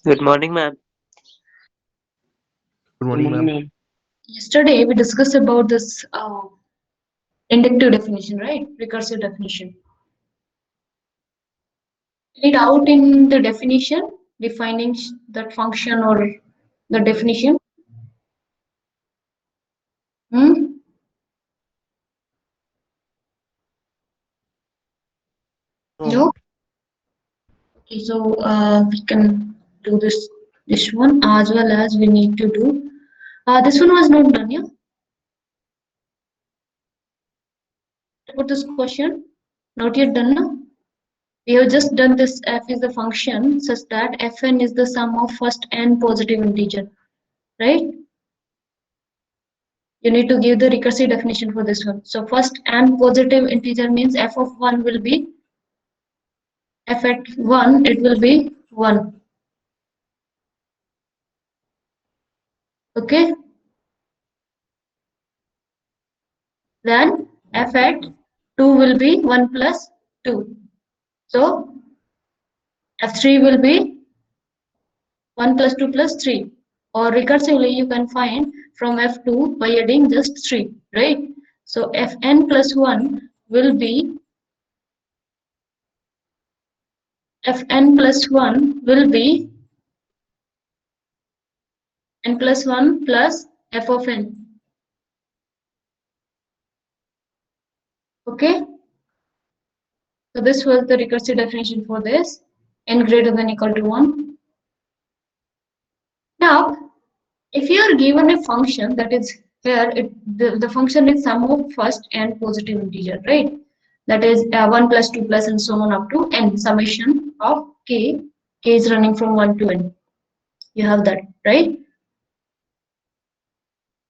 Good morning, ma'am. Good Good morning, morning, ma'am. ma'am. Yesterday we discussed about this inductive definition, right? Recursive definition. Any doubt in the definition, defining that function or the definition? Hmm? No. No? Okay, so we can do this one as well as we need to do. This one was not done, yeah? About this question, not yet done, no? We have just done this f is the function such that fn is the sum of first n positive integer, right? You need to give the recursive definition for this one. So first n positive integer means f of 1 will be f at 1 it will be 1. Okay, then f at 2 will be 1 plus 2. So f3 will be 1 plus 2 plus 3. Or recursively you can find from f2 by adding just 3, right? So fn plus 1 will be fn plus 1 will be n plus 1 plus f of n. Okay, so this was the recursive definition for this n greater than equal to 1. Now, if you are given a function that is here, the function is sum of first and positive integer, right? That is 1 plus 2 plus and so on up to n, summation of k. K is running from 1 to n. You have that, right?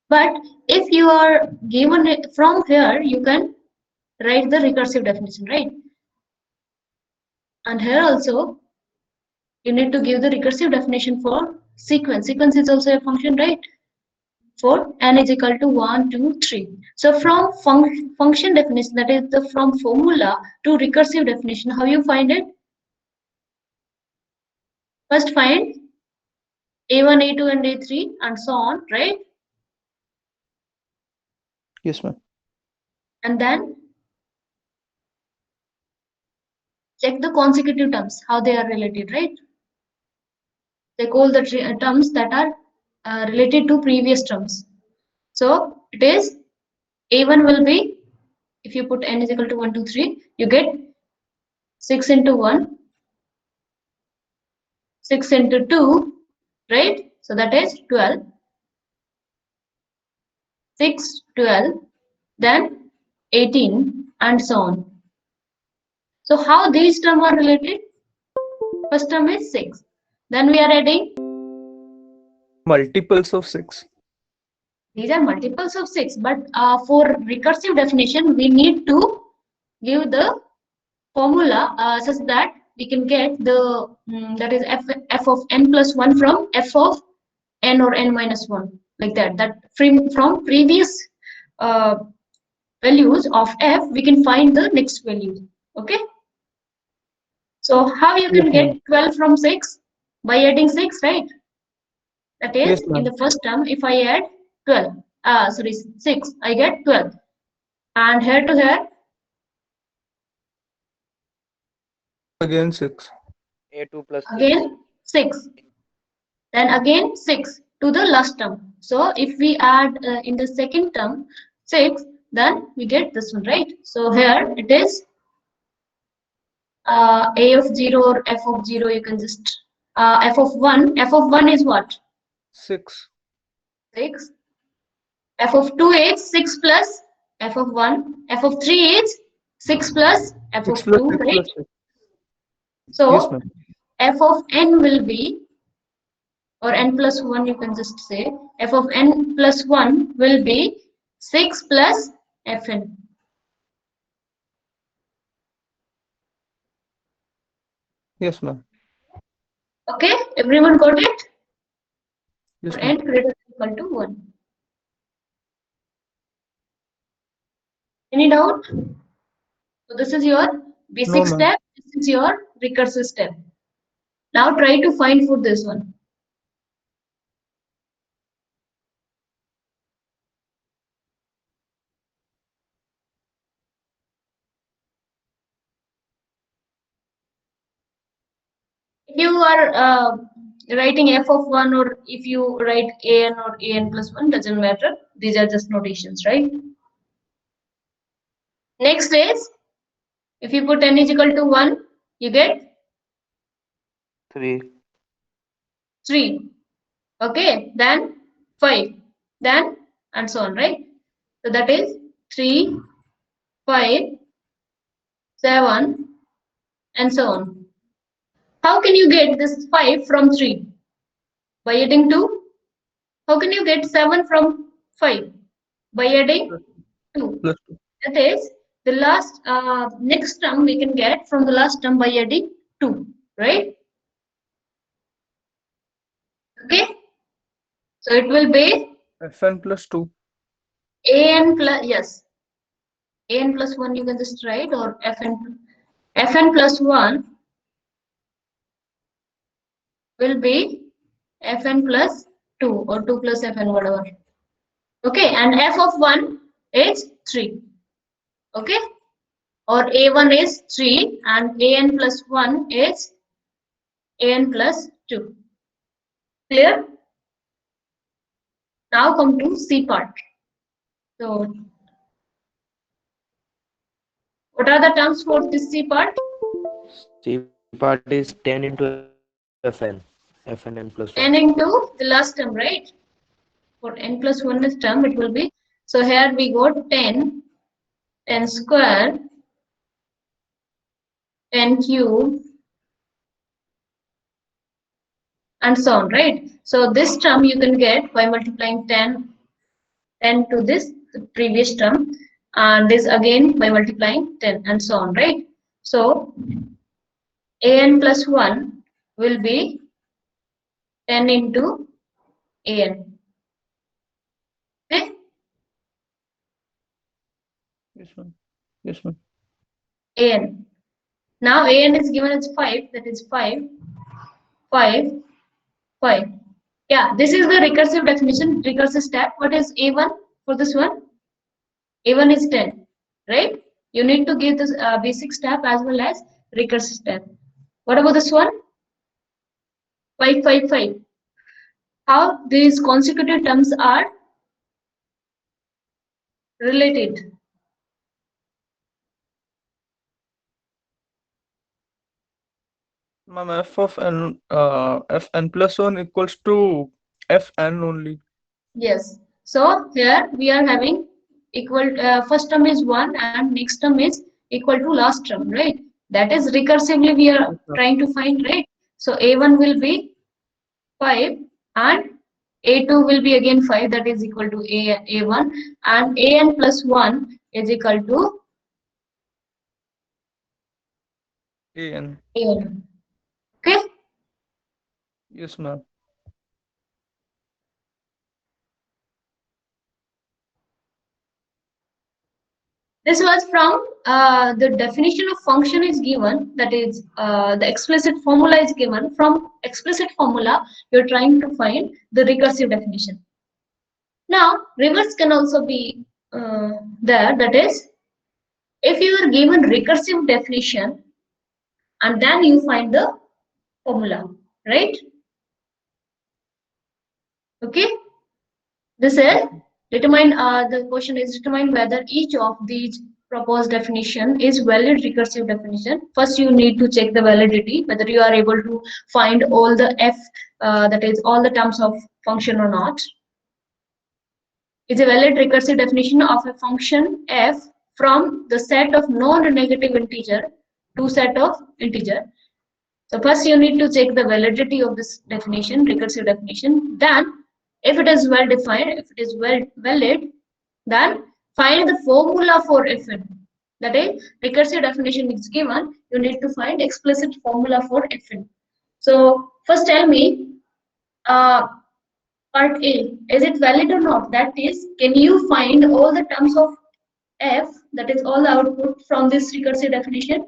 But if you are given it from here, you can write the recursive definition, right? And here also, you need to give the recursive definition for sequence. Sequence is also a function, right? For n is equal to 1, 2, 3. So from function definition, that is the from formula to recursive definition, how you find it? First find a1, a2, and a3, and so on, right? Yes, ma'am. And then check the consecutive terms, how they are related, right? Check all the terms that are related to previous terms. So it is a1 will be, if you put n is equal to 1, 2, 3, you get 6 into 1, 6 into 2, right? So that is 12, 6, 12, then 18, and so on. So how these terms are related? First term is 6. Then we are adding, Multiples of 6. these are multiples of 6, but for recursive definition, we need to give the formula such that we can get the that is f of n plus 1 from f of n or n minus 1, like that. That from previous uh, values of f, we can find the next value. Okay, so how you Yes, can get ma'am. 12 from 6? By adding 6, right? That is, Yes, in ma'am. the first term, if I add 12, sorry, 6, I get 12. And here to here, Again 6. A2 plus 6. again 6. Then again 6 to the last term. So if we add in the second term 6, then we get this one, right? So here it is a of 0 or f of 0. You can just f of 1. F of 1 is what? 6. 6. F of 2 is 6 plus f of 1. F of 3 is 6 plus f 6 of plus 2, 6 right? plus 6. Yes, So ma'am. f of n will be, or n plus 1 you can just say, f of n plus 1 will be 6 plus fn. Yes, ma'am. Okay, everyone got it? For Yes, n ma'am. greater than equal to 1. Any doubt? So this is your No, basic ma'am. step, this is your recursive step. Now try to find for this one. If you are writing f of 1, or if you write an or an plus 1, doesn't matter. These are just notations, right? Next is, if you put n is equal to 1, you get 3. 3. Okay, then 5, then and so on, right? So that is 3, 5, 7, and so on. How can you get this 5 from 3? By adding 2. How can you get 7 from 5? By adding 2. Plus 2. That is, the last next term we can get from the last term by adding 2, right? Okay, so it will be Fn plus 2. an plus, yes, an plus 1 you can just write, or fn plus 1 will be fn plus 2, or 2 plus fn, whatever. Okay, and f of 1 is 3. Okay, or a1 is 3 and an plus 1 is an plus 2. Clear? Now come to C part. So what are the terms for this C part? C part is 10 into Fn n plus 1. N into the last term, right? For n plus 1 is term, it will be. So here we got 10, 10 square, 10 cube, and so on, right? So this term you can get by multiplying 10 to this previous term, and this again by multiplying 10, and so on, right? So an plus 1 will be 10 into an. Okay? Yes, ma'am. Yes, ma'am. An. Now an is given as 5, that is 5, 5, 5. Yeah, this is the recursive definition, recursive step. What is a1 for this one? A1 is 10, right? You need to give this basic step as well as recursive step. What about this one? 5, 5, 5. How these consecutive terms are related? Ma'am, f of n, fn plus 1 equals to fn only. Yes. So here we are having equal, first term is 1 and next term is equal to last term, right? That is recursively we are trying to find, right? So a1 will be 5 and a2 will be again 5, that is equal to a1, and an plus 1 is equal to An. an. Okay. Yes, ma'am. This was from the definition of function is given, that is the explicit formula is given. From explicit formula, you're trying to find the recursive definition. Now, reverse can also be there, that is, if you are given recursive definition and then you find the formula, right? Okay, this is determine, the question is determine whether each of these proposed definition is valid recursive definition. First you need to check the validity, whether you are able to find all the f, that is all the terms of function or not. Is a valid recursive definition of a function f from the set of non-negative integer to set of integer. So first you need to check the validity of this definition, recursive definition. Then if it is well defined, if it is valid, then find the formula for fn. That is, recursive definition is given, you need to find explicit formula for fn. So first tell me, part A, is it valid or not? That is, can you find all the terms of f, that is all the output from this recursive definition?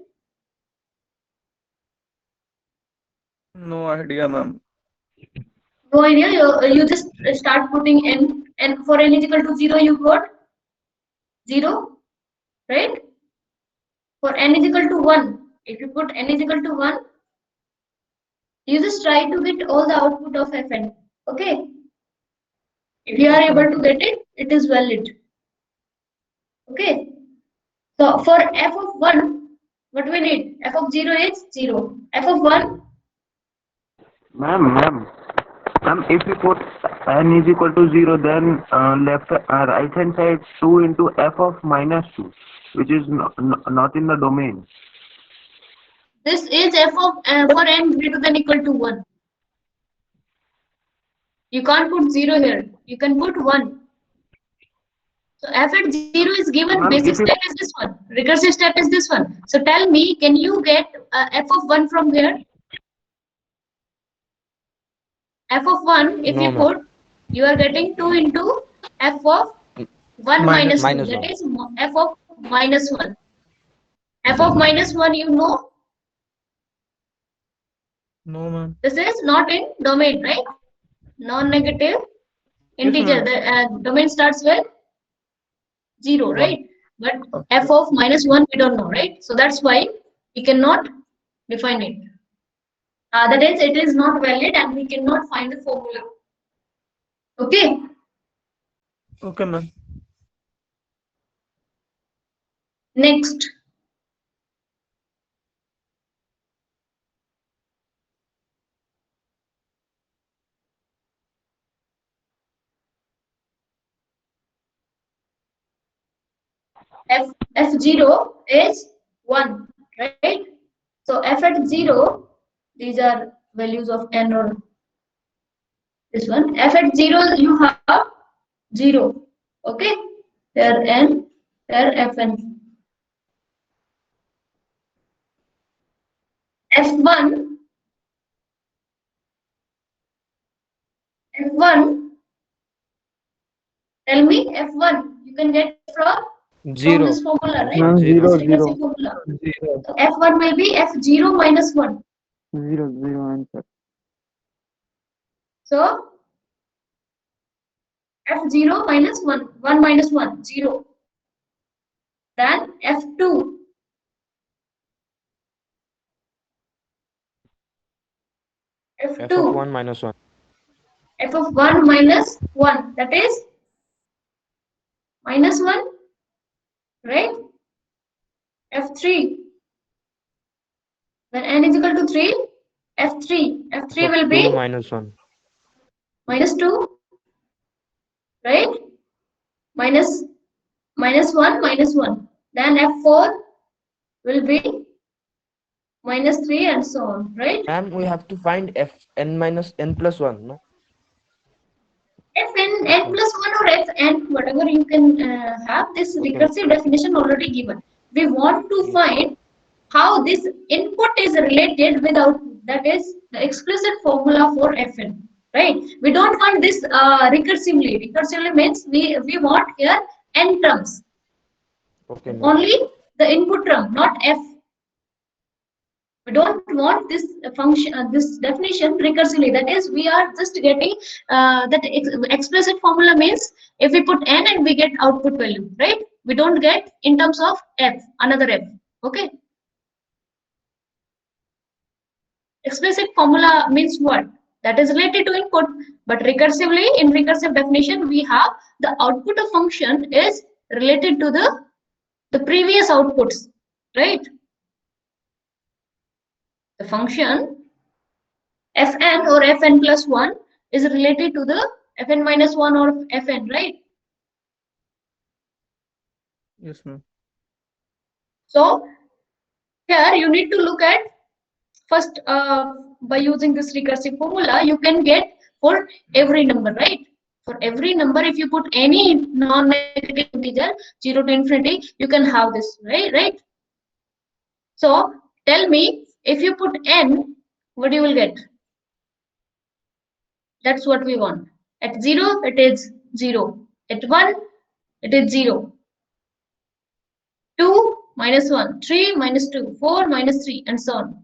No idea, ma'am. No idea. You just start putting n, and for n is equal to 0, you got 0, right? For n is equal to 1, if you put n is equal to 1, you just try to get all the output of fn. Okay. If you are Okay, able ma'am. to get it, it is valid. Okay. So for f of 1, what we need? F of 0 is 0. F of 1, Ma'am, if we put n is equal to 0, then right hand side 2 into f of minus 2, which is not in the domain. this is f of for n greater than equal to 1. You can't put 0 here. You can put 1. So f at 0 is given, Ma'am, basic if you step is this one. Recursive step is this one. So tell me, can you get f of 1 from here? F of 1, if no you ma'am, put, you are getting 2 into f of 1 Minus. minus 2. minus That 1. is f of minus 1. F of minus 1, you know, No, ma'am. this is not in domain, right? Non-negative Yes, integer. ma'am. The domain starts with 0, 1. right? But Okay. f of minus 1, we don't know, right? So that's why we cannot define it. That is, it is not valid and we cannot find the formula. Okay. Okay, ma'am. Next, f0 is 1, right? So f at 0, these are values of n or this one. F at 0, you have 0. Okay. Here n, here fn. F1, F1, tell me F1, you can get from 0. this formula, right? Ma'am, Zero. This 0, recursive 0, formula. 0. So F1 will be F0 minus 1. 0, 0 answer. So F0 minus 1, 1 minus 1, 0. Then F2, f of F2, 1 minus 1. F of 1 minus 1, that is minus 1, right? F3, when n is equal to 3, F3, f F3 of will 2 be minus 1. minus 2, right? Minus 1 minus 1. Then F4 will be minus 3 and so on, right? Ma'am, we have to find f n minus n plus 1, no? Fn, n Okay. plus 1 or Fn, whatever you can have, this Okay. recursive definition already given. We want to Yes. find how this input is related with output. That is the explicit formula for Fn, right? We don't want this recursively. Recursively means we want here n terms. Okay, ma'am. Only the input term, not F. We don't want this function, this definition recursively. That is, we are just getting that explicit formula means if we put n and we get output value, right? We don't get in terms of f, another f. Okay. Explicit formula means what? That is related to input, but recursively, in recursive definition, we have the output of function is related to the previous outputs, right? The function fn or fn plus 1 is related to the fn minus 1 or fn, right? Yes, ma'am. So here you need to look at first by using this recursive formula, you can get for every number, right? For every number, if you put any non-negative integer 0 to infinity, you can have this, right? So tell me, if you put n, what you will get? That's what we want. At 0, it is 0. At 1, it is 0. 2 minus 1, 3 minus 2, 4 minus 3, and so on.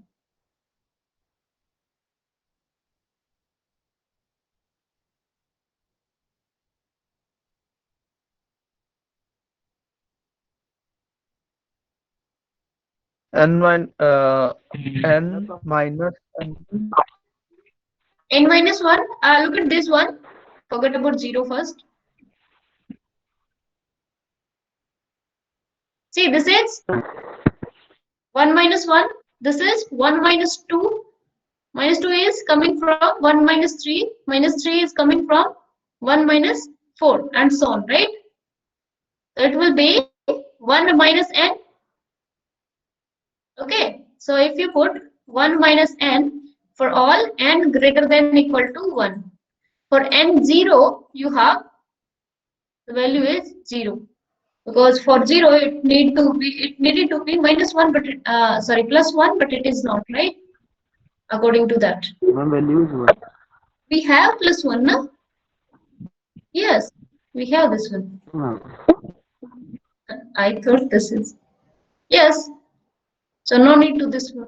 n minus n. N minus 1. Look at this one. Forget about 0 first. See, this is 1 minus 1. This is 1 minus 2. Minus 2 is coming from 1 minus 3. Minus 3 is coming from 1 minus 4 and so on, right? So it will be 1 minus n. Okay. So if you put 1 minus n for all n greater than equal to 1. For n 0, you have the value is 0. Because for 0 it needed to be minus 1, but sorry, plus 1, but it is not, right? According to that. My value is 1. We have plus 1, no? Yes, we have this one. No. I thought this is. Yes. So no need to this one.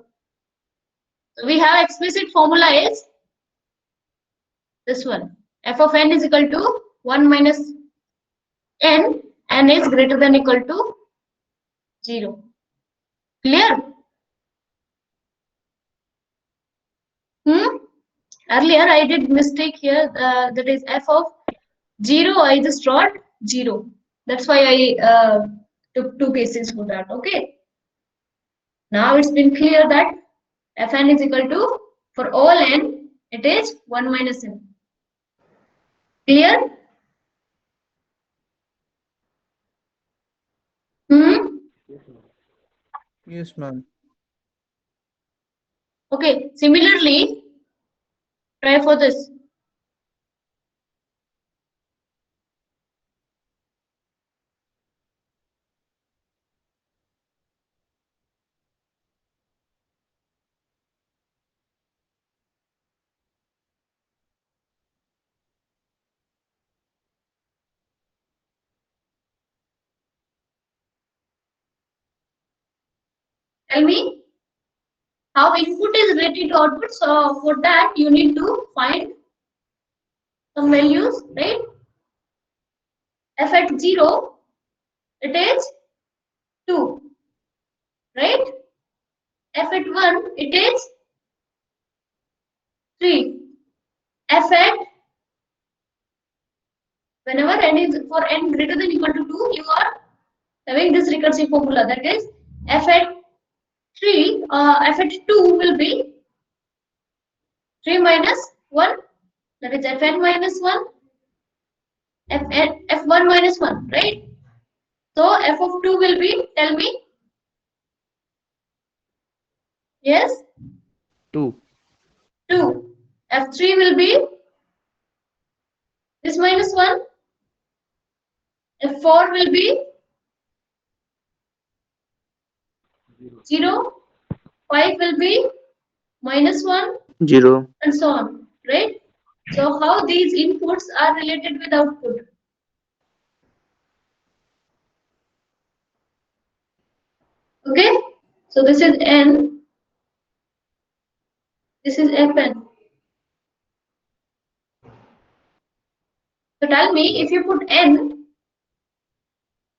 So we have explicit formula is this one. F of n is equal to 1 minus n is greater than equal to 0. Clear? Earlier I did mistake here. That is f of 0. I just wrote 0. That's why I took 2 cases for that. Okay. Now it's been clear that fn is equal to, for all n, it is 1 minus n. Clear? Yes, ma'am. Okay. Similarly, try for this. Tell me how input is related to output. So for that, you need to find some values, right? F at 0, it is 2, right? F at 1, it is 3. F at, whenever n is for n greater than equal to 2, you are having this recursive formula, that is f at 3, f at 2 will be 3 minus 1, that is fn minus 1, f1 minus 1, right? So f of 2 will be, tell me. Yes? 2. 2. F3 will be this minus 1. F4 will be 0. 5 will be minus 1, 0. and so on, right? So how these inputs are related with output? Okay? So this is n. This is fn. So tell me, if you put n,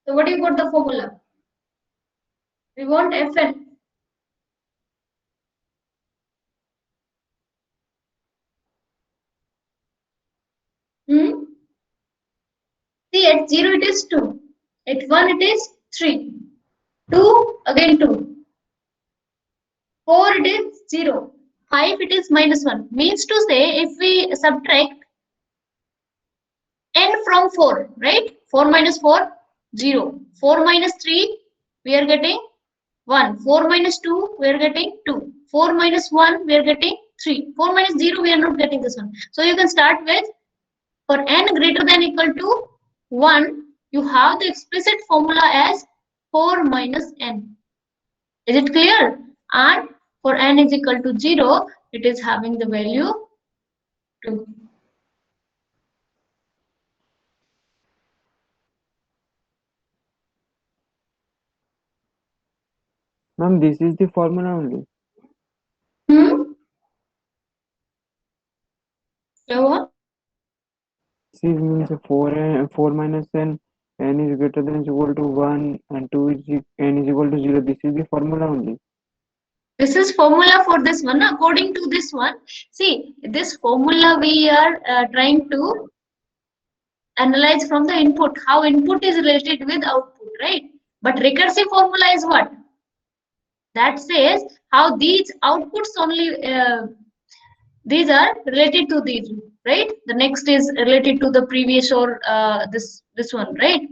so what do you got the formula? We want fn. See, at 0 it is 2. At 1 it is 3. 2, again 2. 4 it is 0. 5 it is minus 1. Means to say, if we subtract n from 4, right? 4 minus 4, 0. 4 minus 3, we are getting 1. 4 minus 2, we are getting 2. 4 minus 1, we are getting 3. 4 minus 0, we are not getting this one. So you can start with, for n greater than equal to 1, you have the explicit formula as 4 minus n. Is it clear? And for n is equal to 0, it is having the value 2. Ma'am, this is the formula only. क्या हुआ? This means 4 minus n is greater than or equal to 1 and 2 is n is equal to 0. This is the formula only. This is formula for this one. According to this one, see, this formula we are trying to analyze from the input, how input is related with output, right? But recursive formula is what? That says how these outputs only, these are related to these, right? The next is related to the previous or this one, right?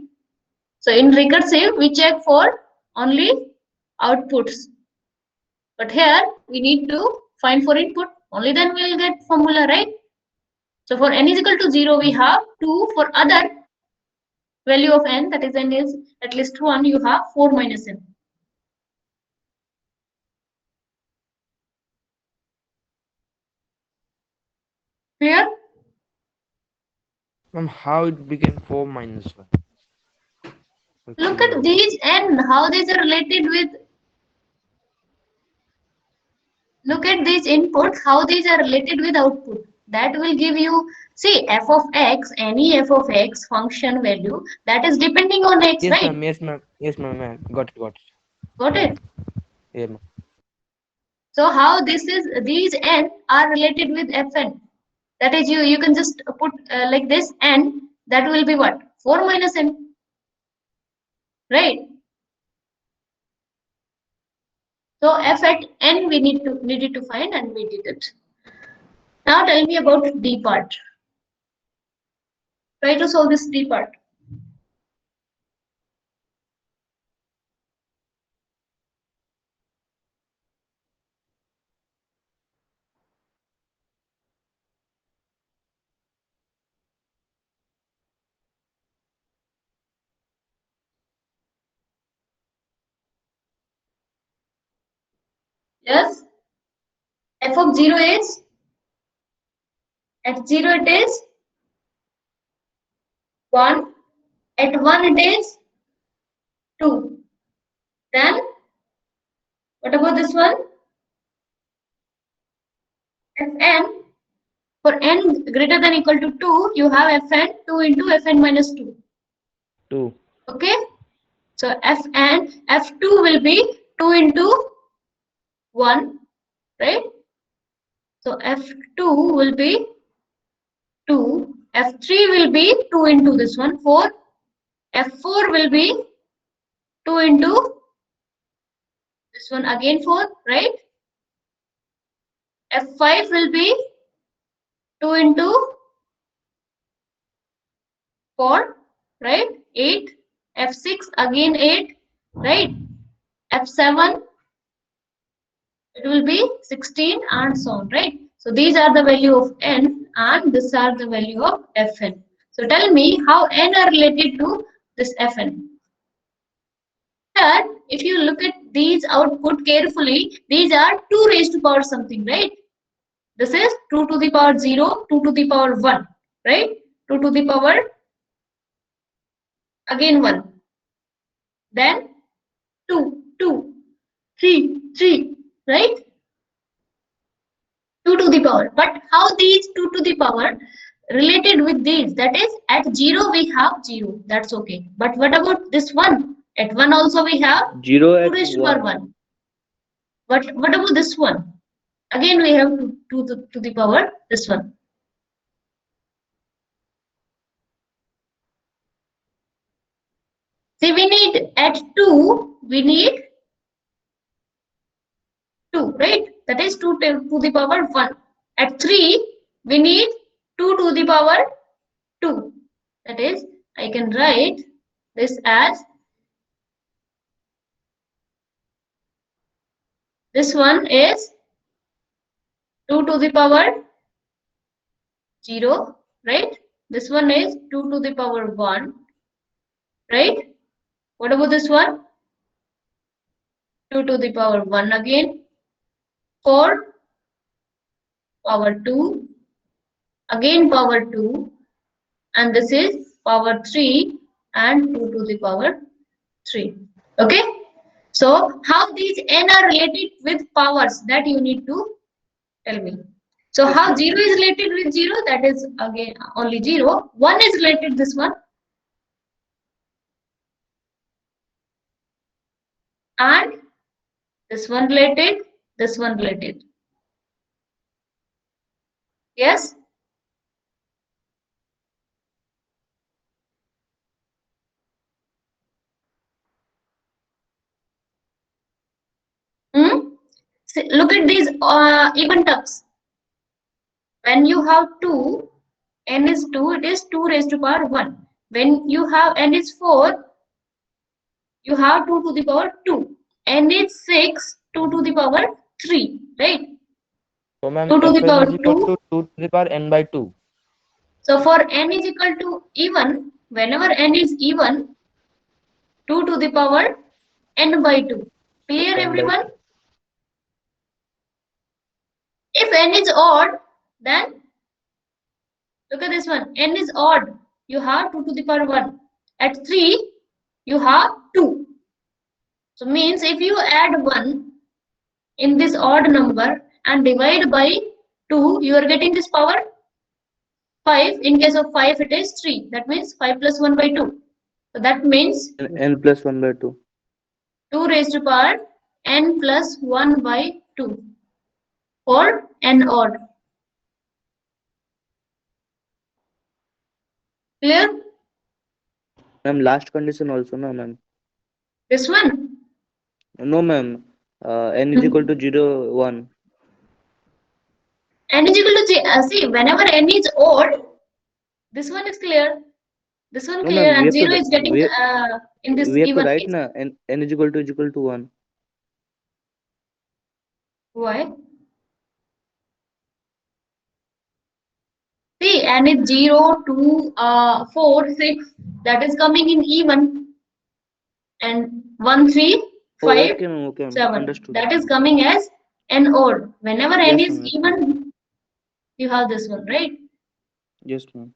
So in recursive, we check for only outputs. But here we need to find for input. Only then we will get formula, right? So for n is equal to 0, we have 2. For other value of n, that is n is at least 1, you have 4 minus n. Clear? How it became 4 minus 1? Look at these n, how these are related with. Look at these input, how these are related with output. That will give you, see, f of x, any f of x function value, that is depending on x, Yes, right? ma'am. Yes, ma'am. Yes, ma'am. Got it. Got it? Yeah, ma'am. So how this is, these n are related with fn. That is, you can just put like this n, that will be what? 4 minus n, right? So f at n we needed to find, and we did it. Now tell me about d part. Try to solve this d part. Yes? F of 0 is, at 0 it is 1, at 1 it is 2. Then, what about this one? Fn, for n greater than equal to 2, you have Fn 2 into Fn minus 2. 2. Okay? So Fn, F2 will be 2 into 1, right? So F2 will be 2. F3 will be 2 into this one, 4. F4 will be 2 into this one, again 4, right? F5 will be 2 into 4, right? 8. F6 again 8, right? F7 it will be 16 and so on, right? So these are the value of n and these are the value of fn. So tell me how n are related to this fn. Here, if you look at these output carefully, these are 2 raised to power something, right? This is 2 to the power 0, 2 to the power 1, right? 2 to the power again 1. Then 2, 2, 3, 3, right? 2 to the power. But how these 2 to the power related with these? That is, at 0 we have 0. That's okay. But what about this one? At 1 also we have 0 2 at raised to power 1. But what about this one? Again we have 2 to the power this one. See, we need at 2, we need 2, right? That is 2 to the power 1. At 3, we need 2 to the power 2. That is, I can write this as, this one is 2 to the power 0, right? This one is 2 to the power 1, right? What about this one? 2 to the power 1 again. 4 power 2, again power 2, and this is power 3 and 2 to the power 3. Okay? So, how these n are related with powers, that you need to tell me. So, how 0 is related with 0? That is again only 0. 1 is related this one. And this one related. this one related. Yes? See, look at these even terms. When you have 2, n is 2, it is 2 raised to power 1. When you have n is 4, you have 2 to the power 2. N is 6, 2 to the power 3, right? So ma'am, 2 to the Fn power is equal 2. to 2 to the power n by 2. So for n is equal to even, whenever n is even, 2 to the power n by 2. Clear, N by everyone? If n is odd, then look at this one. N is odd. You have 2 to the power 1. At 3, you have 2. So means if you add 1 in this odd number and divide by 2, you are getting this power 5. In case of 5, it is 3. That means 5 plus 1 by 2. So that means N plus 1 by 2. 2 raised to power n plus 1 by 2 or n odd. Clear? Ma'am, last condition also, no, ma'am. This one? No, ma'am. N is equal to 0, 1. N is equal to see, whenever n is odd, this one is clear. This one No, clear, ma'am, and 0 is getting in this we have to even write case. na n is equal to 1. Why? See, n is 0, 2, 4, 6. That is coming in even. And 1, 3, Oh, 5, okay, ma'am, okay, ma'am. 7. Understood. That is coming as n odd. Whenever n Yes, is ma'am. even, you have this one, right? Yes, ma'am.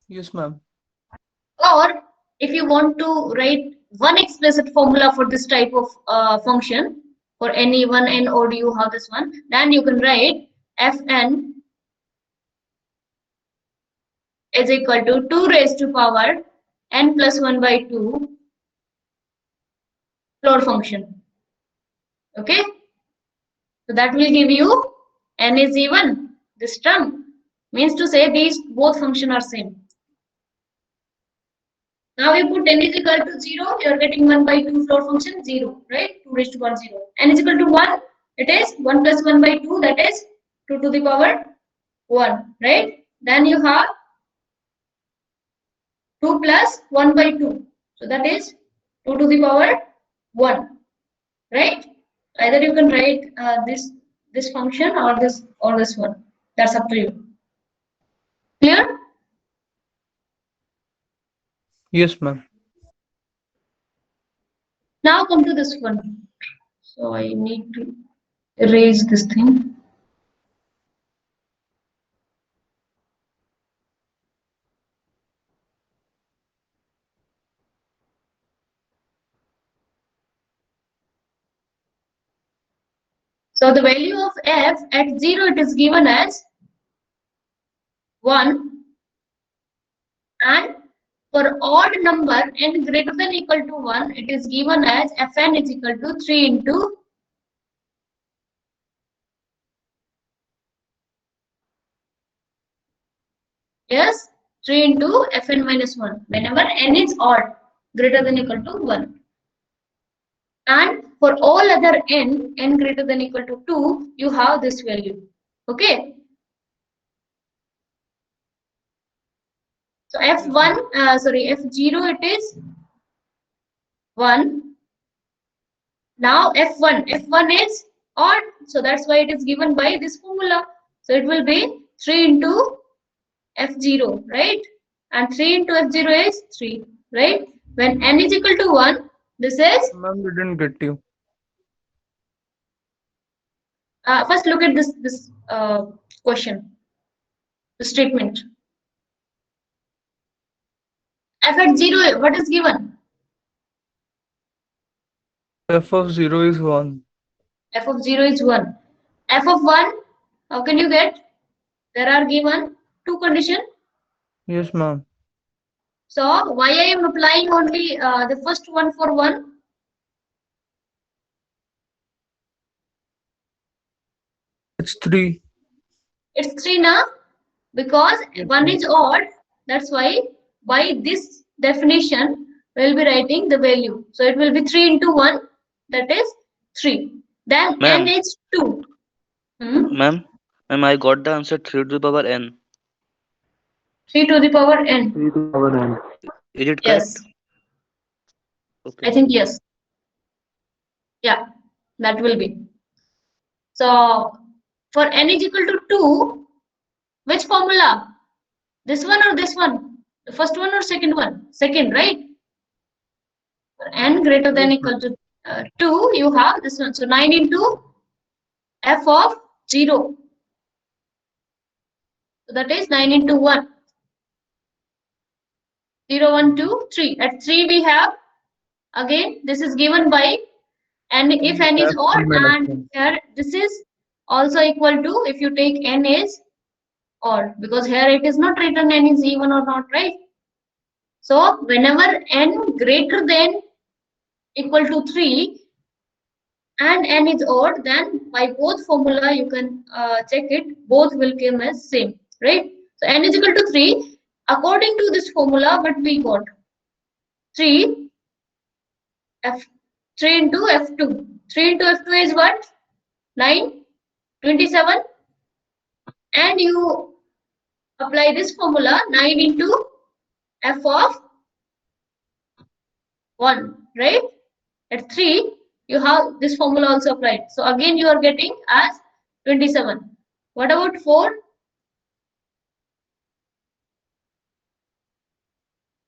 Yes, ma'am. Or if you want to write one explicit formula for this type of function, for any one n odd, you have this one, then you can write fn is equal to 2 raised to power n plus 1 by 2 floor function. Okay? So that will give you n is even. This term means to say these both function are same. Now you put n is equal to 0, you are getting 1 by 2 floor function 0, right? 2 raised to 1, 0. N is equal to 1, it is 1 plus 1 by 2, that is 2 to the power 1, right? Then you have 2 plus 1 by 2, so that is 2 to the power 1, right? Either you can write this function or this one. That's up to you. Clear? Yes, ma'am. Now come to this one. So I need to erase this thing. So the value of f at 0, it is given as 1, and for odd number n greater than equal to 1, it is given as fn is equal to 3 into yes 3 into fn minus 1 whenever n is odd greater than equal to 1. And for all other n greater than equal to 2, you have this value. Okay. So f1, sorry, f0 it is 1. Now f1 is odd, so that's why it is given by this formula. So it will be 3 into f0, right? And 3 into f0 is 3, right? When n is equal to 1, this is Ma'am, we didn't get you. first look at this question, the statement. F at 0, what is given? F of 0 is 1. F of 0 is 1. F of 1, how can you get? There are given two conditions. Yes, ma'am. So why I am applying only the first one for 1? It's 3. It's 3 now because one is odd. That's why by this definition we'll be writing the value. So it will be 3 into 1, that is 3. Then n Ma'am, is 2. Hmm? ma'am, I got the answer 3 to the power n. 3 to the power n. 3 to the power n. Is it correct? Yes, Okay. I think yes. Yeah, that will be. So for n is equal to 2, which formula? This one or this one? The first one or second one? Second, right? For n greater than equal to 2, you have this one. So 9 into f of 0. So that is 9 into 1. 0, 1, 2, 3. At 3 we have, again, this is given by, and if n is odd, and here this is also equal to, if you take n is odd, because here it is not written n is even or not, right? So whenever n greater than equal to 3 and n is odd, then by both formula you can check it, both will come as same, right? So n is equal to 3. According to this formula, what we got? 3 into f2. 3 into f2 is what? 9, 27. And you apply this formula, 9 into f of 1, right? At 3, you have this formula also applied. So again, you are getting as 27. What about 4?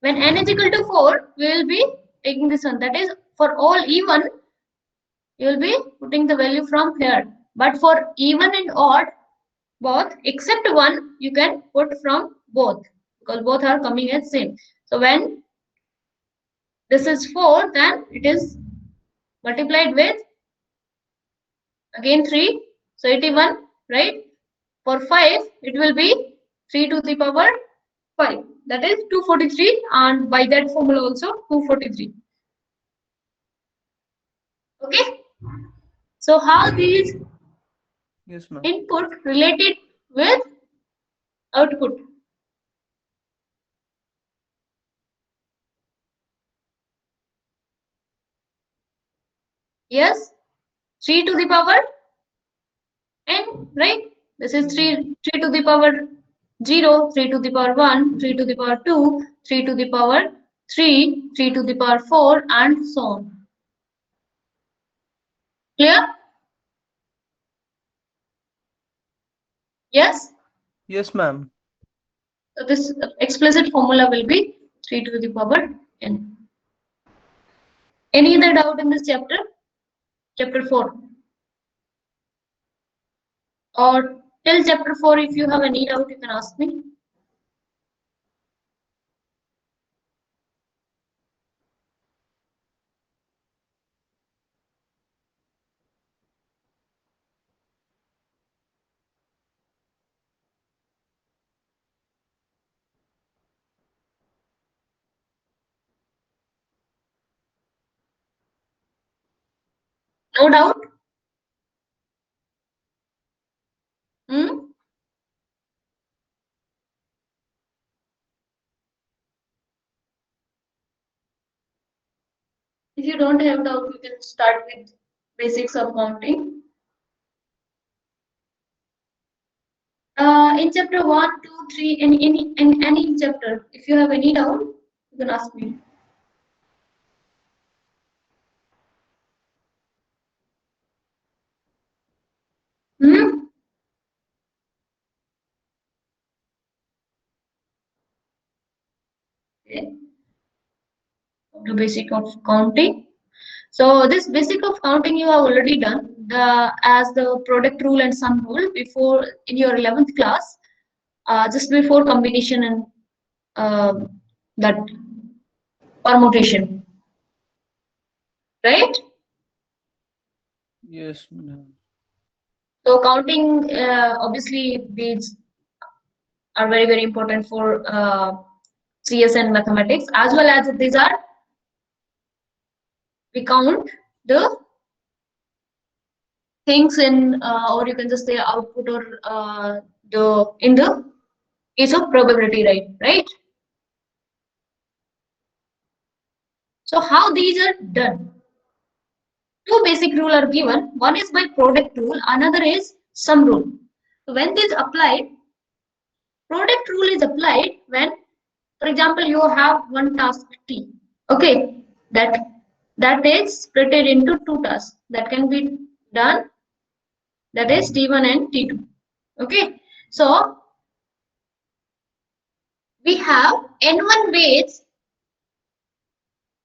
When n is equal to 4, we will be taking this one. That is, for all even, you will be putting the value from here. But for even and odd, both, except 1, you can put from both, because both are coming as same. So when this is 4, then it is multiplied with, again 3, so 81, right? For 5, it will be 3 to the power 5, that is 243, and by that formula also 243. Okay, so how these Yes, ma'am. input related with output? Yes, 3 to the power n, right? This is 3 to the power 0, 3 to the power 1, 3 to the power 2, 3 to the power 3, 3 to the power 4, and so on. Clear? Yes? Yes, ma'am. So this explicit formula will be 3 to the power n. Any other doubt in this chapter? Chapter 4? Or till chapter 4, if you have any doubt, you can ask me. No doubt? Hmm? If you don't have doubt, you can start with basics of counting. In chapter 1, 2, 3, in any chapter, if you have any doubt, you can ask me. Hmm? Okay. The basic of counting. So this basic of counting you have already done as the product rule and sum rule before in your 11th class, just before combination and that permutation, right? Yes, ma'am. So counting, obviously these are very important for CS and mathematics, as well as these are, we count the things in, or you can just say output, or in the case of probability, right? So how these are done? Two basic rules are given. One is by product rule, another is sum rule. So when this applied, product rule is applied when, for example, you have one task T. Okay, that is split into two tasks that can be done. That is T1 and T2. Okay, so we have N1 ways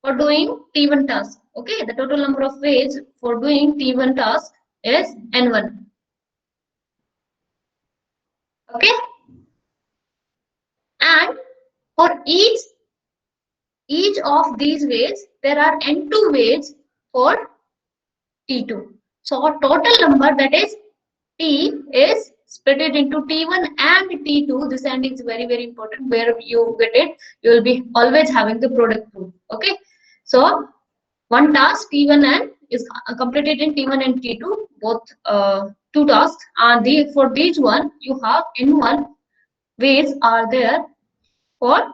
for doing T1 task. Okay, the total number of ways for doing T1 task is N1. Okay, and for each of these ways, there are N2 ways for T2. So our total number, that is T, is split it into T1 and T2. This end is very, very important. Where you get it, you will be always having the product rule. Okay, so one task T1 and is completed in T1 and T2, both two tasks, and for each one you have N1 ways are there for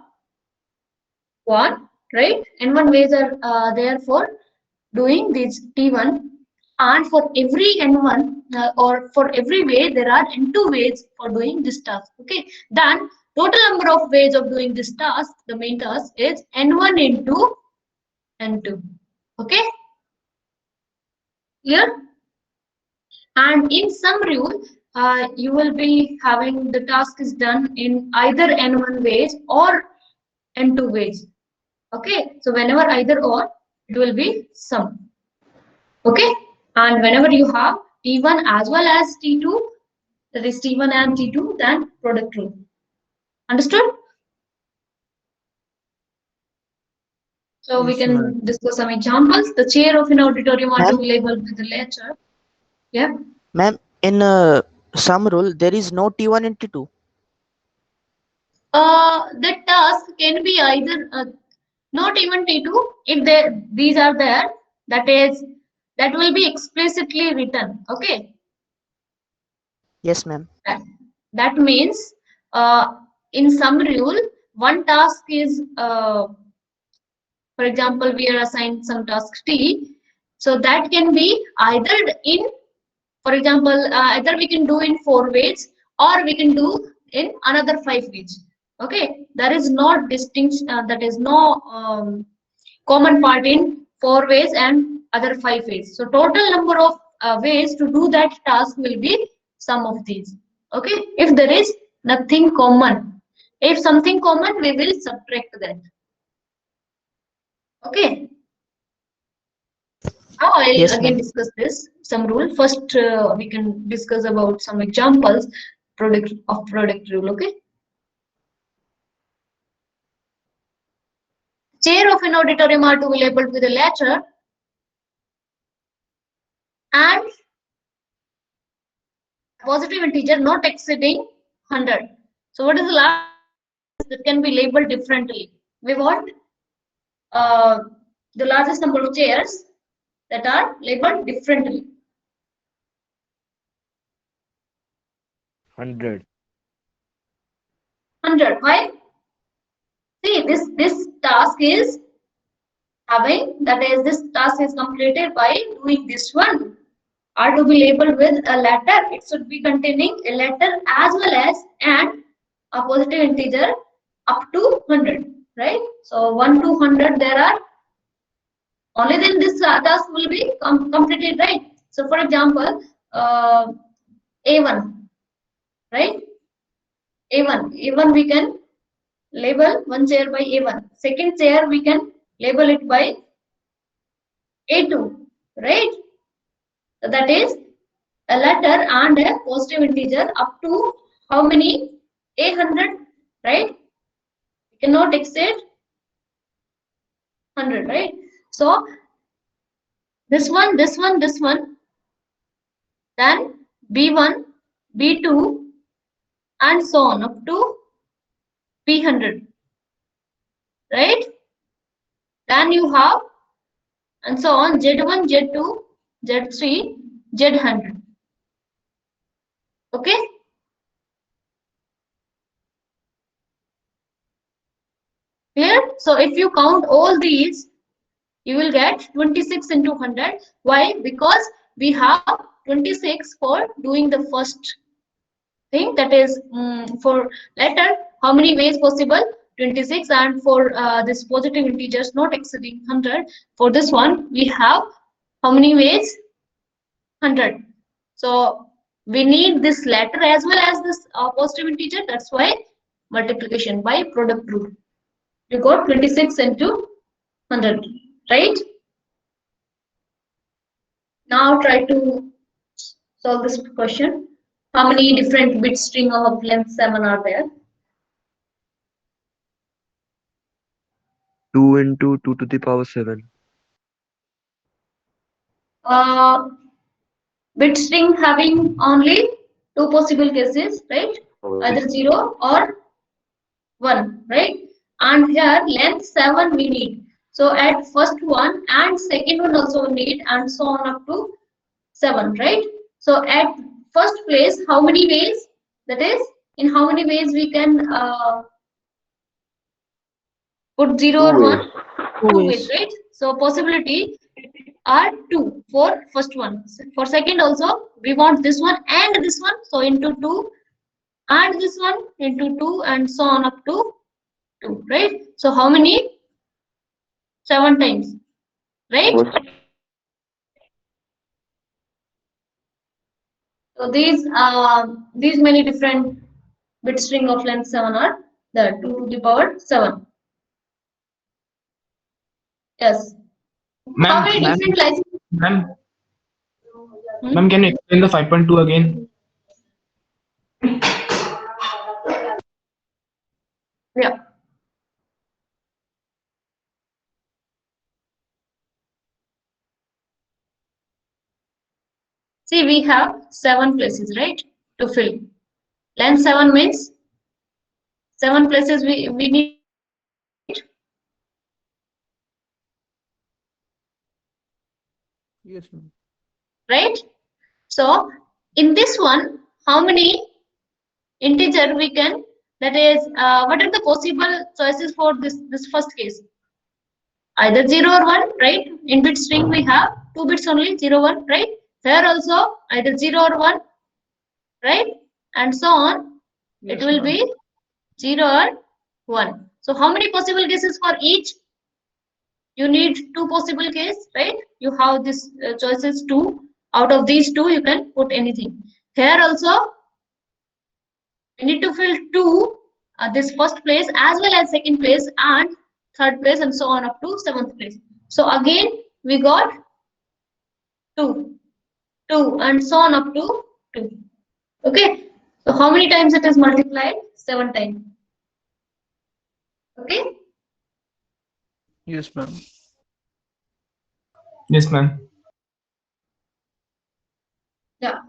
one, right? N1 ways are there for doing this T1, and for every N1 or for every way there are N2 ways for doing this task. Okay, then total number of ways of doing this task, the main task, is N1 into N2. Okay, clear? And in sum rule, you will be having the task is done in either N1 ways or N2 ways. Okay, so whenever either or, it will be sum. Okay, and whenever you have T1 as well as T2, that is T1 and T2, then product rule. Understood? So we can discuss some examples. The chair of an auditorium are to be labeled with the letter. Yeah. Ma'am, in sum rule, there is no T1 and T2. The task can be either not even T2. If these are there, that will be explicitly written. Okay. Yes, ma'am. That means in sum rule, one task is, for example, we are assigned some task T. So that can be either in, for example, either we can do in 4 ways or we can do in another 5 ways. Okay, there is no distinction, that is no common part in 4 ways and other 5 ways. So total number of ways to do that task will be sum of these. Okay, if there is nothing common, if something common, we will subtract that. Okay. Now I'll again discuss this sum rule. First, we can discuss about some examples product rule. Okay. Chair of an auditorium are to be labeled with a letter and positive integer not exceeding 100. So what is the last that can be labeled differently? We want the largest number of chairs that are labeled differently. 100. 100. Why? See, this task is having, that is, this task is completed by doing this one. Are to be labeled with a letter. It should be containing a letter as well as and a positive integer up to 100. Right? So 1 to 100 there are. Only then this task will be completed, right? So for example, A1, right? A1 we can label one chair by A1. Second chair we can label it by A2, right? So that is a letter and a positive integer up to how many? A100, right? We cannot exceed 100, right? So this one, then B1, B2, and so on up to B100, right? Then you have and so on Z1, Z2, Z3, Z100. Okay. Clear? So if you count all these, you will get 26 into 100. Why? Because we have 26 for doing the first thing, that is for letter, how many ways possible? 26. And for this positive integers not exceeding 100, for this one we have how many ways? 100. So we need this letter as well as this positive integer. That's why multiplication by product rule. You got 26 into 100, right? Now try to solve this question. How many different bit string of length 7 are there? 2 into 2 to the power 7. Bit string having only two possible cases, right? Either 0 or 1, right? And here length 7 we need. So at first one and second one also we need, and so on up to 7, right? So at first place, how many ways? That is, in how many ways we can put 0 or 1? Two ways, right? So possibility are 2 for first one. For second also, we want this one and this one. So into 2 and this one into 2 and so on up to 2, right? So how many? 7 times, right? So these many different bit string of length 7 are there, 2 to the power 7. Yes. How many different licenses? Ma'am, can you explain the 5.2 again? Yeah. See, we have 7 places, right, to fill. Length 7 means 7 places we need. Yes, ma'am. Right? So in this one, how many integer we can, that is, what are the possible choices for this first case? Either 0 or 1, right? In bit string we have 2 bits only, 0, 1, right? Here also either 0 or 1, right? And so on. Yes, It will ma'am. be 0 or 1. So how many possible cases for each? You need 2 possible cases, right? You have this choices 2. Out of these 2, you can put anything. Here also, we need to fill 2, this first place as well as second place and third place and so on up to 7th place. So again, we got 2, 2 and so on up to 2. Okay. So how many times it is multiplied? 7 times. Okay. Yes, ma'am. Yes, ma'am. Yeah.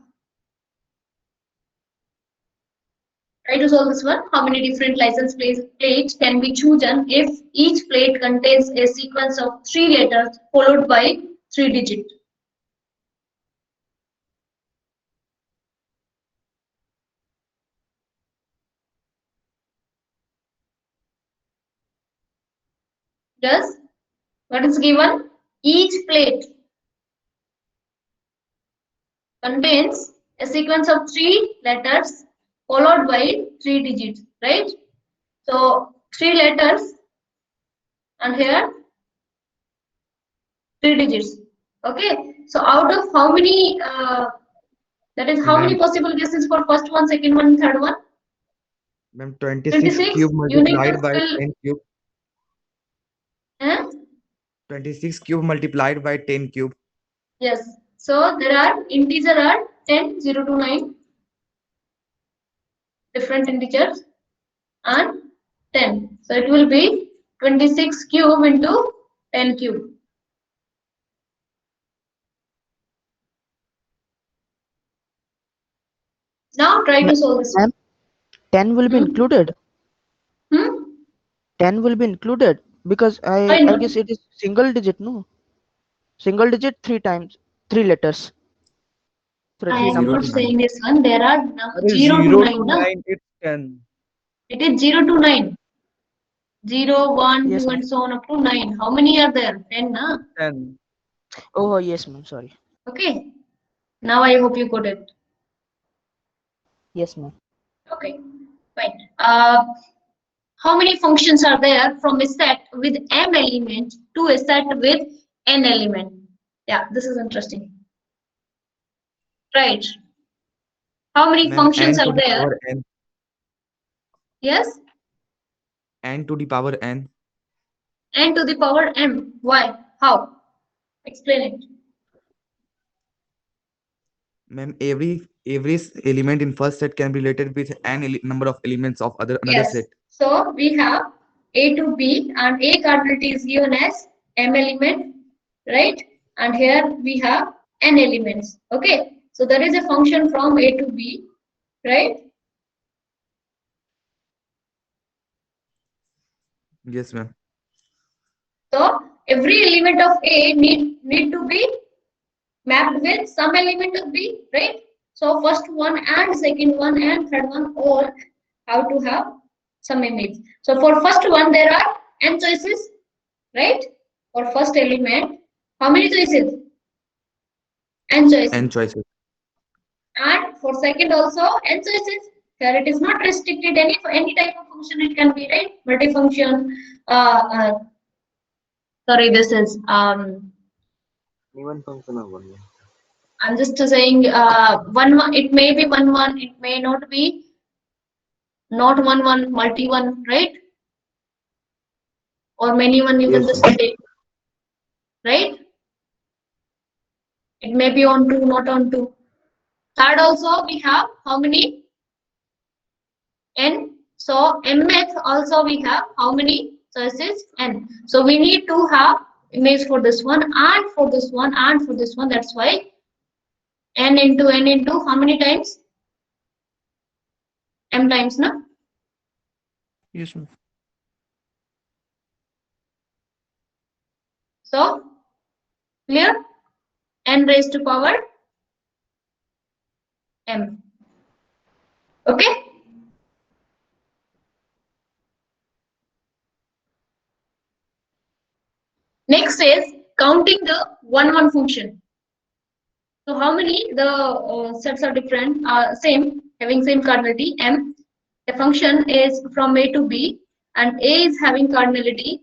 Try to solve this one. How many different license plates can be chosen if each plate contains a sequence of 3 letters followed by 3 digits? Yes. What is given? Each plate contains a sequence of 3 letters followed by 3 digits, right? So 3 letters and here 3 digits. Okay. So out of how many, that is how many possible guesses for first one, second one, third one? Ma'am, 26 26. cube You need to multiplied by fill. 10 cube. Eh? 26 cube multiplied by 10 cube. Yes. So there are integer are 10, 0 to 9 different integers and 10. So it will be 26 cube into 10 cube. Now try to solve this. Ma'am, 10 will be Hmm? included. Hmm? 10 will be included because Why I not? guess it is single digit, no? Single digit 3 times, 3 letters. I am Zero not to saying nine. this one. There are That is 0 to 0 9. to No? 9, it's 10. It is 0 to 9. 0, 1, Yes, 2, ma'am. and so on up to 9. How many are there? 10, na? 10. Oh, yes, ma'am. Sorry. Okay. Now I hope you got it. Yes, ma'am. Okay. Fine. How many functions are there from a set with m element to a set with n element? Yeah, this is interesting. Right. How many Ma'am, functions n to are the there? power n. Yes. N to the power n. N to the power m. Why? How? Explain it. Ma'am, every element in first set can be related with number of elements of another Yes. set. So we have A to B, and A cardinality is given as m element, right? And here we have n elements. Okay. So there is a function from A to B, right? Yes, ma'am. So every element of A need to be mapped with some element of B, right? So first one and second one and third one all have to have some image. So for first one there are n choices, right? For first element, how many choices? N choices. N choices. And for second also n choices. Here it is not restricted any type of function it can be, right? Multifunction. Sorry, this is Even function of one. I'm just saying one. It may be one. It may not be not one multi one, right? Or many one you can Yes, just ma'am. say, right? It may be on two, not on two. Third also we have how many? N. So mth also we have how many choices? N. So we need to have image for this one and for this one and for this one. That's why n into how many times? M times, no? Yes, ma'am. So clear? N raised to power m. Okay. Next is counting the 1 function. So how many the sets are different, same, having same cardinality m. The function is from A to B, and A is having cardinality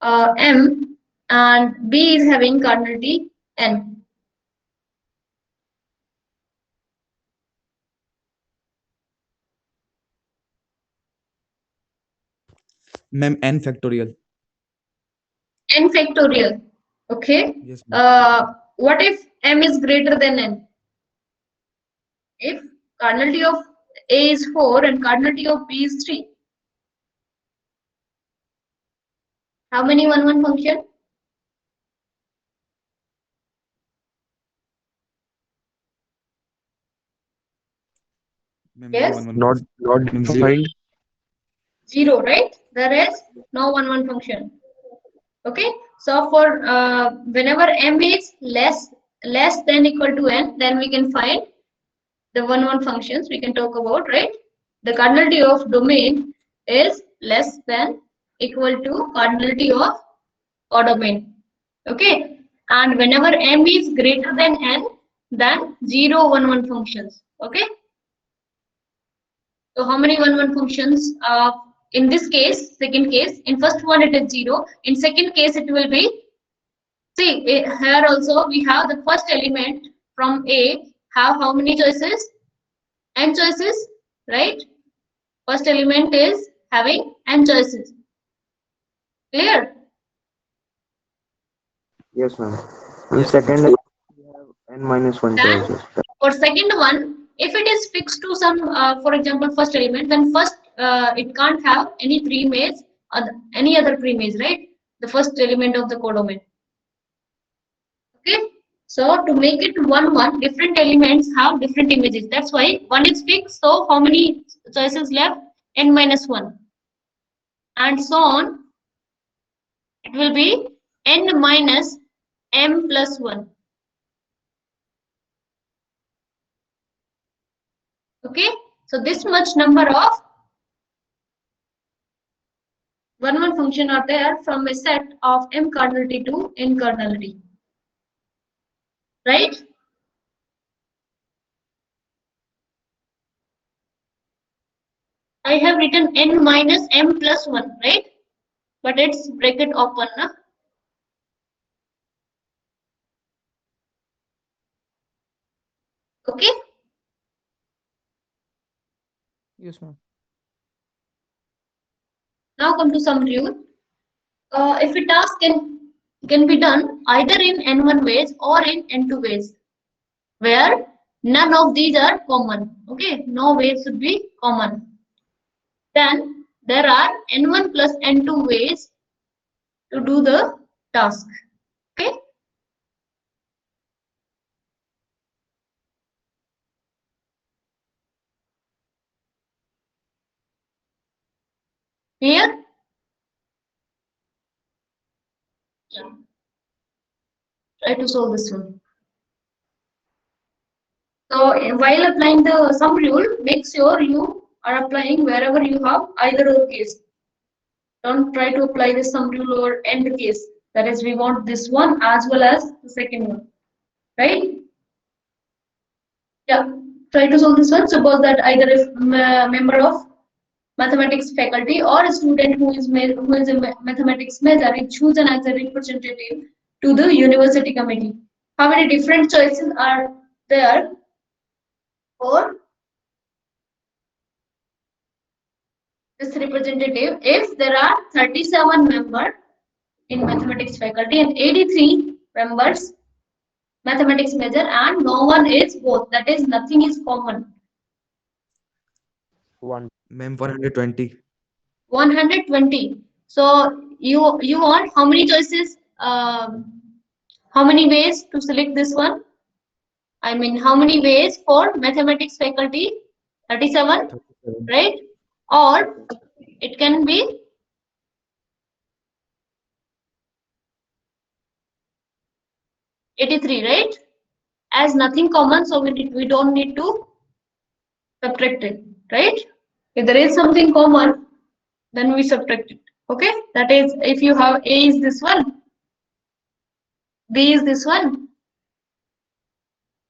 m, and B is having cardinality n. Ma'am, n factorial. N factorial. Okay. Yes, ma'am. What if m is greater than n? If cardinality of A is 4 and cardinality of B is 3. How many 1 function? Ma'am, Yes. not defined. 0, right? There is no 1 function. Okay. So for whenever m is less than equal to n, then we can find the 1 functions we can talk about, right? The cardinality of domain is less than equal to cardinality of codomain. Okay. And whenever m is greater than n, then 0 1 functions. Okay. So how many 1 functions? In this case, second case, in first one it is 0. In second case it will be, see here also we have the first element from A have how many choices? N choices, right? First element is having n choices. Clear? Yes, ma'am. In Yes, second, ma'am. we have n minus one Then choices. for second one, if it is fixed to some, for example, first element, then first it can't have any preimage, any other preimage, right? The first element of the codomain. Okay. So to make it 1 different elements have different images. That's why one is fixed. So how many choices left? N minus 1. And so on. It will be n minus m plus 1. Okay, so this much number of one function are there from a set of m cardinality to n cardinality, right? I have written n minus m plus 1, right? But it's bracket open, na? Okay. Yes, ma'am. Now come to some rule. If a task can be done either in n1 ways or in n2 ways, where none of these are common. Okay, no ways should be common. Then there are n1 plus n2 ways to do the task. Okay. Clear? Yeah. Try to solve this one. So while applying the sum rule, make sure you are applying wherever you have either or case. Don't try to apply the sum rule or end case. That is, we want this one as well as the second one, right? Yeah. Try to solve this one. Suppose that either a member of mathematics faculty or a student who is a mathematics major is chosen as a representative to the university committee. How many different choices are there for this representative? If there are 37 members in mathematics faculty and 83 members mathematics major and no one is both, that is nothing is common. 1. Ma'am, 120. 120. So you want how many choices? How many ways to select this one? I mean, how many ways for mathematics faculty? 37, 37. right? Or it can be 83, right? As nothing common, so we don't need to subtract it, right? If there is something common, then we subtract it. Okay, that is, if you have A is this one, B is this one,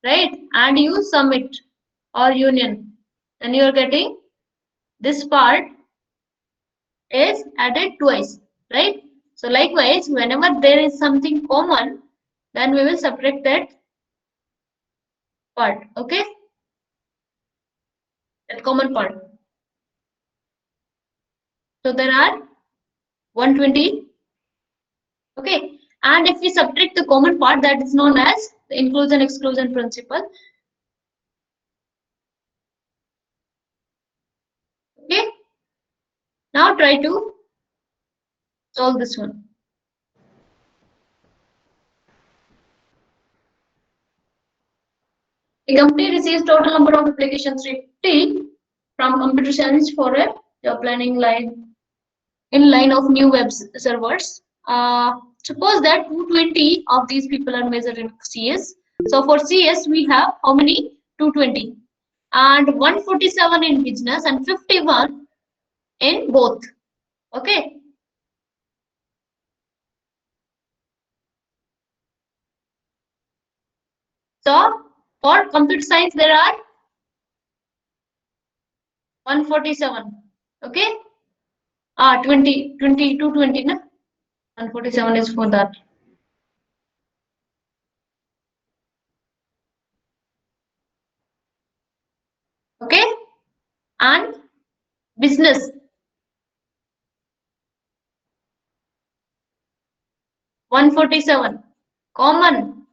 right? And you sum it or union, and you are getting this part is added twice, right? So likewise, whenever there is something common, then we will subtract that part. Okay, that common part. So there are 120. Okay, and if we subtract the common part, that is known as the inclusion exclusion principle. Okay, now try to solve this one. The company receives total number of applications 50 from computer science for a job planning line in line of new web servers. Suppose that 220 of these people are measured in CS. So for CS we have how many? 220 and 147 in business and 51 in both. Okay. So for computer science there are 147. Okay. 20, 20, 220, na? 147 is for that. Okay. And business 147. Common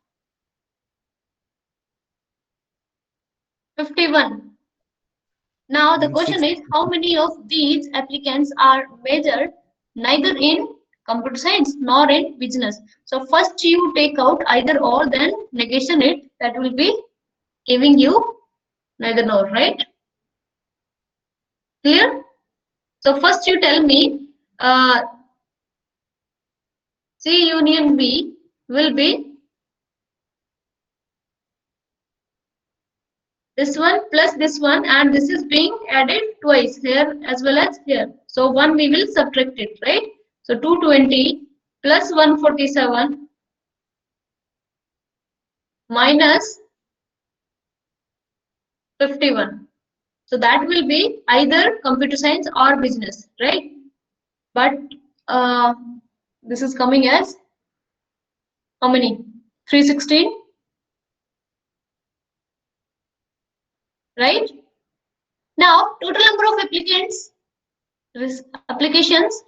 51. Now the Ma'am, question is how many of these applicants are measured neither in computer science nor in business. So first you take out either or, then negation it. That will be giving you neither nor, right? Clear? So first you tell me C union B will be this one plus this one, and this is being added twice here as well as here. So 1 we will subtract it, right? So 220 plus 147 minus 51. So that will be either computer science or business, right? But this is coming as how many? 316, right? Now total number of applications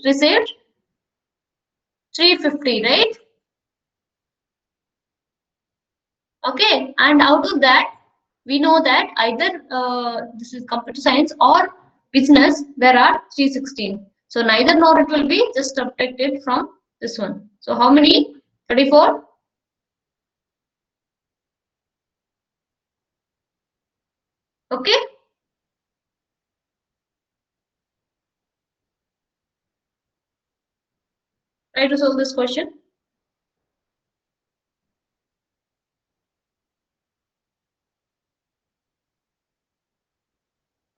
received 350, right? Okay, and out of that we know that either this is computer science or business, there are 316. So neither nor it will be just subtracted from this one. So how many? 34. Okay. Try to solve this question.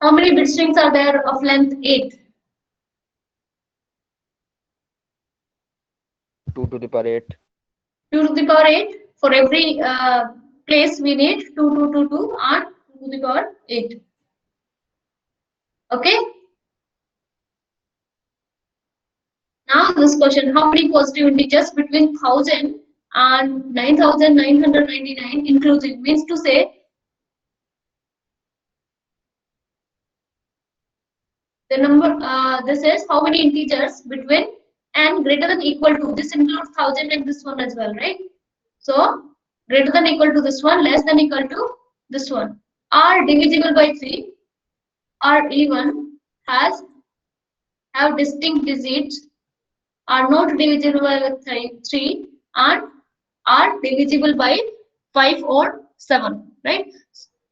How many bit strings are there of length 8? 2 to the power 8. 2 to the power 8. For every place we need 2, 2, 2, 2 and 2 to the power 8. Okay. Now this question, how many positive integers between 1000 and 9999 inclusive, means to say the number, this is how many integers between n greater than equal to, this includes 1000 and this one as well, right? So greater than equal to this one, less than equal to this one, are divisible by 3, are even, have distinct digits, are not divisible by 3, and are divisible by 5 or 7, right?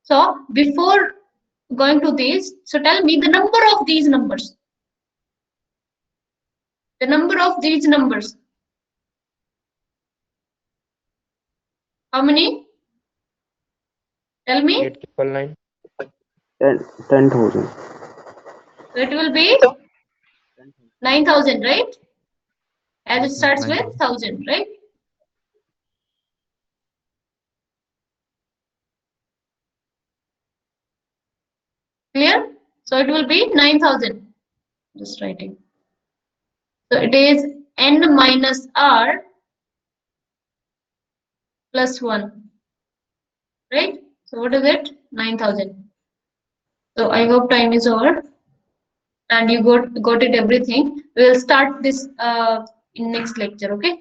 So before going to these, so tell me the number of these numbers. The number of these numbers. How many? Tell me. 8,999. 10,000. So it will be 9,000, right? As it starts with 1,000, right? Clear? So it will be 9,000. Just writing. So it is n minus r plus 1. Right? So what is it? 9,000. So I hope time is over and you got it everything. We will start this in next lecture, okay?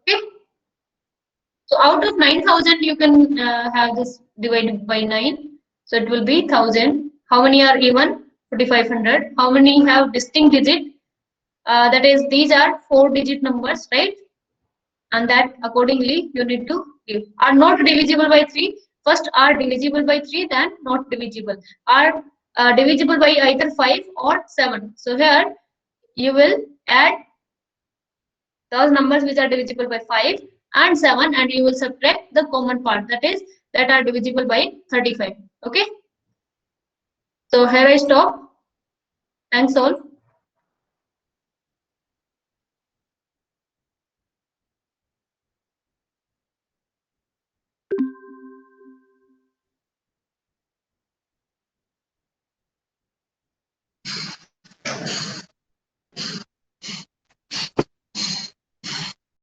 Okay. So out of 9,000 you can have this divided by 9. So it will be 1,000. How many are even? 4,500. How many have distinct digit? That is, these are 4-digit numbers, right? And that accordingly you need to give. Are not divisible by 3. First are divisible by 3, then not divisible. Are divisible by either 5 or 7. So here you will add those numbers which are divisible by 5 and 7, and you will subtract the common part, that is, that are divisible by 35. Okay. So here I stop. Thanks all.